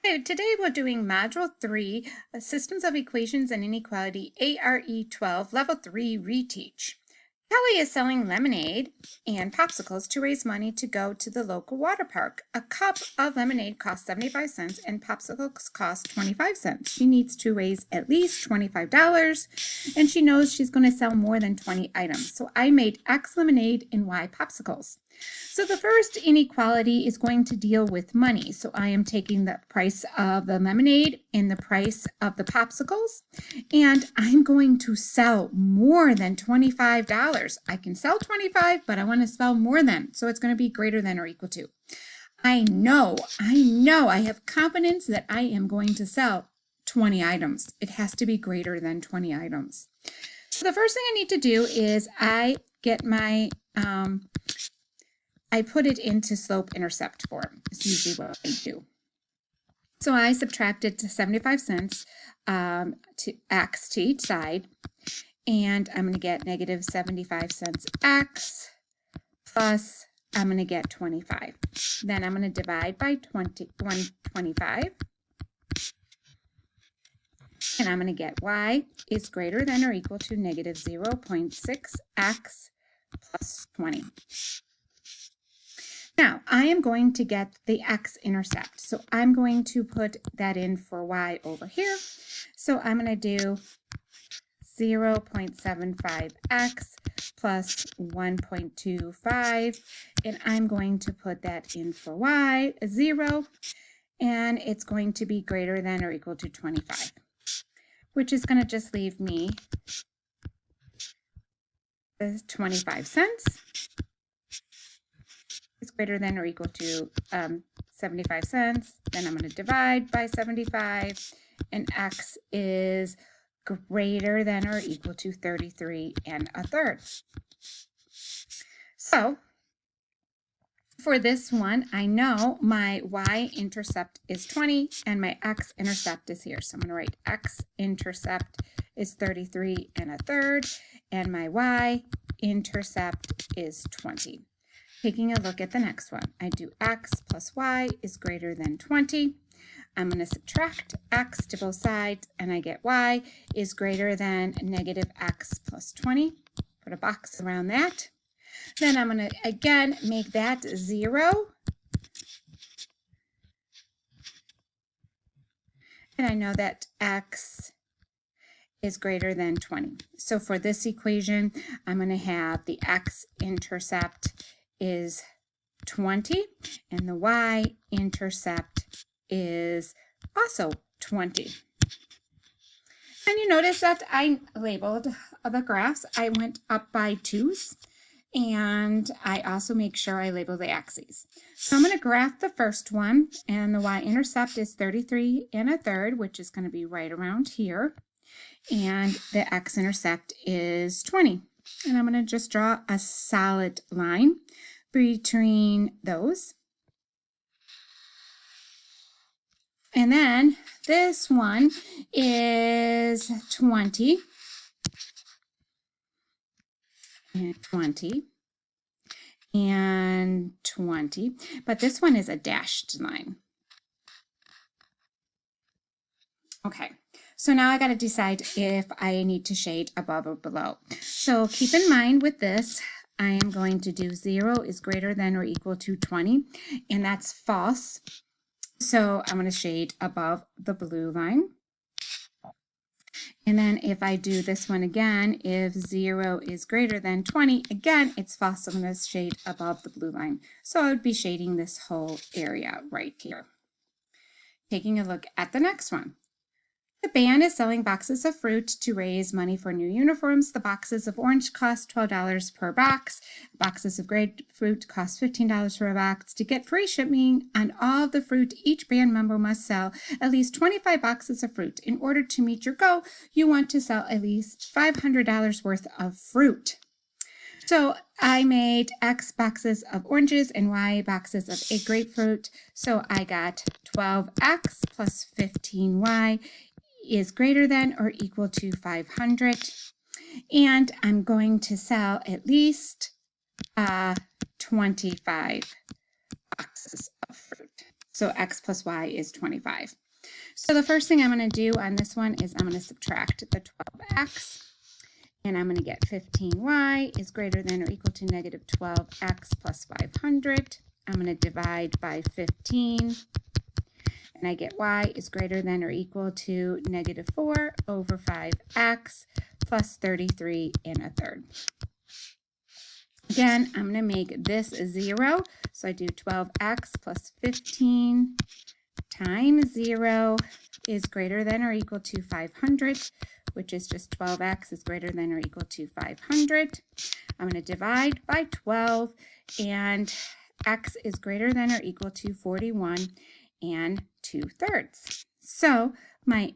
Okay, today we're doing Module 3, Systems of Equations and Inequality, ARE 12, Level 3 Reteach. Kelly is selling lemonade and popsicles to raise money to go to the local water park. A cup of lemonade costs 75 cents and popsicles cost 25 cents. She needs to raise at least $25 and she knows she's going to sell more than 20 items. So I made X lemonade and Y popsicles. So the first inequality is going to deal with money. So I am taking the price of the lemonade and the price of the popsicles, and I'm going to sell more than $25. I can sell 25, but I want to sell more than, so it's going to be greater than or equal to. I know, I have confidence that I am going to sell 20 items. It has to be greater than 20 items. So the first thing I need to do is I get my I put it into slope-intercept form. It's usually what I do. So I subtracted to 75 cents to x to each side, and I'm going to get negative 75 cents x plus I'm going to get 25. Then I'm going to divide by 125, and I'm going to get y is greater than or equal to negative 0.6x plus 20. Now, I am going to get the x-intercept. So I'm going to put that in for y over here. So I'm going to do 0.75x plus 1.25. And I'm going to put that in for y, 0. And it's going to be greater than or equal to 25, which is going to just leave me 25 cents. Is greater than or equal to 75 cents. Then I'm going to divide by 75, and x is greater than or equal to 33 1/3. So for this one, I know my y-intercept is 20 and my x-intercept is here. So I'm going to write x-intercept is 33 1/3 and my y-intercept is 20. Taking a look at the next one, I do x plus y is greater than 20. I'm going to subtract x to both sides, and I get y is greater than negative x plus 20. Put a box around that. Then I'm going to, again, make that 0. And I know that x is greater than 20. So for this equation, I'm going to have the x-intercept is 20 and the y-intercept is also 20. And you notice that I labeled the graphs. I went up by 2's, and I also make sure I label the axes. So I'm going to graph the first one, and the y-intercept is 33 1/3, which is going to be right around here, and the x-intercept is 20. And I'm going to just draw a solid line between those. And then this one is 20 and 20 and 20, but this one is a dashed line. Okay. So now I got to decide if I need to shade above or below. So keep in mind with this, I am going to do 0 is greater than or equal to 20, and that's false. So I'm going to shade above the blue line. And then if I do this one again, if 0 is greater than 20, again, it's false. So I'm going to shade above the blue line. So I would be shading this whole area right here. Taking a look at the next one. The band is selling boxes of fruit to raise money for new uniforms. The boxes of orange cost $12 per box. Boxes of grapefruit cost $15 per box. To get free shipping on all of the fruit, each band member must sell at least 25 boxes of fruit. In order to meet your goal, you want to sell at least $500 worth of fruit. So I made X boxes of oranges and Y boxes of a grapefruit. So I got 12X plus 15Y is greater than or equal to 500, and I'm going to sell at least 25 boxes of fruit. So x plus y is 25. So the first thing I'm going to do on this one is I'm going to subtract the 12x, and I'm going to get 15y is greater than or equal to negative 12x plus 500. I'm going to divide by 15, and I get y is greater than or equal to negative 4 over 5x plus 33 1/3. Again, I'm going to make this 0, so I do 12x plus 15 times 0 is greater than or equal to 500, which is just 12x is greater than or equal to 500. I'm going to divide by 12, and x is greater than or equal to 41 2/3. So my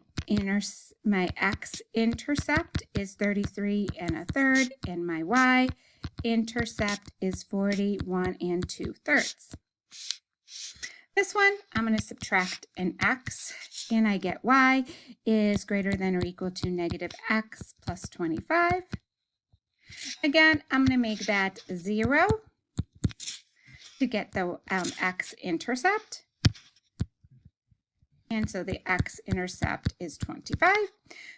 x-intercept is 33 1/3, and my y-intercept is 41 2/3. This one, I'm going to subtract an x, and I get y is greater than or equal to negative x plus 25. Again, I'm going to make that 0 to get the x-intercept. And so the x-intercept is 25.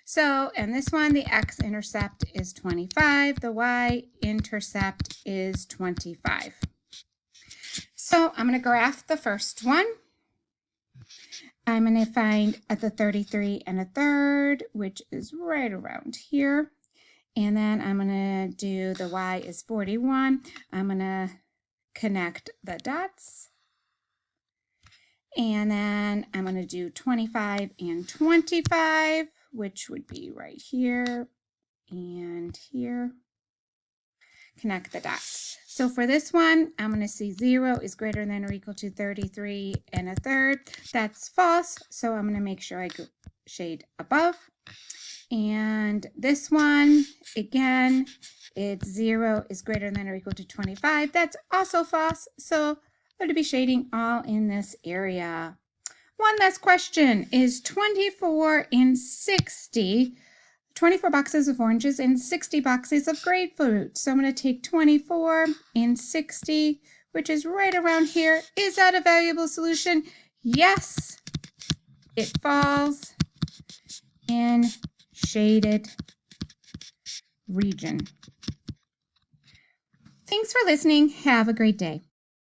So, and this one, the x-intercept is 25. The y-intercept is 25. So I'm going to graph the first one. I'm going to find at the 33 1/3, which is right around here. And then I'm going to do the y is 41. I'm going to connect the dots. And then I'm going to do 25 and 25, which would be right here and here. Connect the dots. So for this one, I'm going to see 0 is greater than or equal to 33 1/3. That's false, so I'm going to make sure I go shade above. And this one, again, it's 0 is greater than or equal to 25. That's also false, so I'm going to be shading all in this area. One last question. Is 24 and 60, 24 boxes of oranges and 60 boxes of grapefruit? So I'm going to take 24 and 60, which is right around here. Is that a valuable solution? Yes, it falls in shaded region. Thanks for listening. Have a great day.